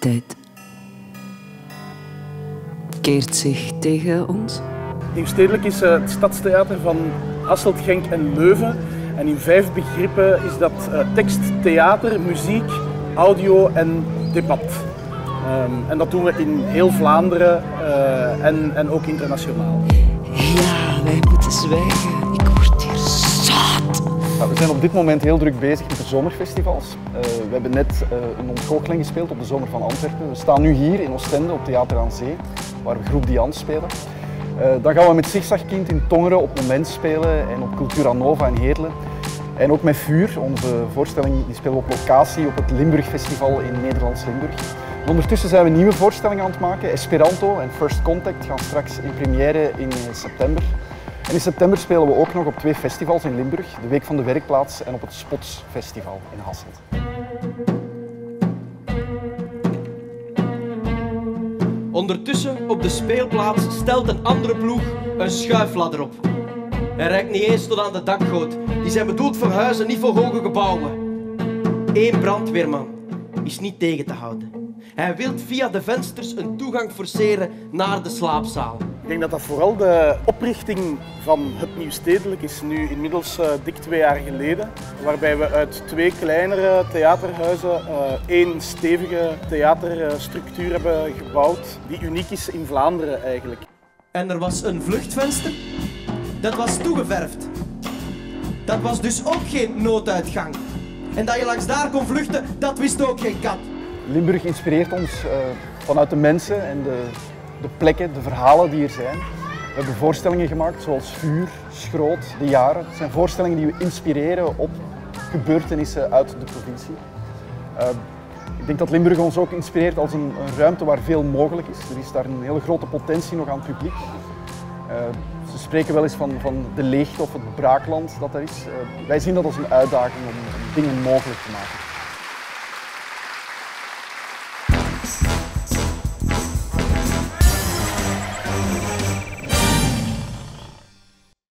tijd keert zich tegen ons. Nieuwstedelijk is het stadstheater van Hasselt, Genk en Leuven. En in 5 begrippen is dat tekst, theater, muziek, audio en debat. En dat doen we in heel Vlaanderen en ook internationaal. Ja, wij moeten zwijgen. Ik word hier zat. We zijn op dit moment heel druk bezig met de zomerfestivals. We hebben net een ontgoocheling gespeeld op de Zomer van Antwerpen. We staan nu hier in Oostende op Theater aan Zee, waar we Groep Diane spelen. Dan gaan we met Zigzagkind in Tongeren op Moment spelen en op Cultura Nova in Heerlen. En ook met Vuur, onze voorstelling, die spelen we op locatie op het Limburg Festival in Nederlands Limburg. En ondertussen zijn we nieuwe voorstellingen aan het maken. Esperanto en First Contact gaan straks in première in september. En in september spelen we ook nog op 2 festivals in Limburg, de Week van de Werkplaats en op het Spots Festival in Hasselt. Ondertussen op de speelplaats stelt een andere ploeg een schuifladder op. Hij reikt niet eens tot aan de dakgoot. Die zijn bedoeld voor huizen, niet voor hoge gebouwen. Eén brandweerman is niet tegen te houden. Hij wil via de vensters een toegang forceren naar de slaapzaal. Ik denk dat dat vooral de oprichting van het Nieuwstedelijk is, nu inmiddels dik 2 jaar geleden. Waarbij we uit 2 kleinere theaterhuizen 1 stevige theaterstructuur hebben gebouwd, die uniek is in Vlaanderen eigenlijk. En er was een vluchtvenster. Dat was toegeverfd. Dat was dus ook geen nooduitgang. En dat je langs daar kon vluchten, dat wist ook geen kat. Limburg inspireert ons vanuit de mensen en de plekken, de verhalen die er zijn. We hebben voorstellingen gemaakt zoals Vuur, Schroot, De Jaren. Het zijn voorstellingen die we inspireren op gebeurtenissen uit de provincie. Ik denk dat Limburg ons ook inspireert als een ruimte waar veel mogelijk is. Er is daar een hele grote potentie nog aan het publiek. Ze spreken wel eens van de leegte of het braakland dat er is. Wij zien dat als een uitdaging om dingen mogelijk te maken.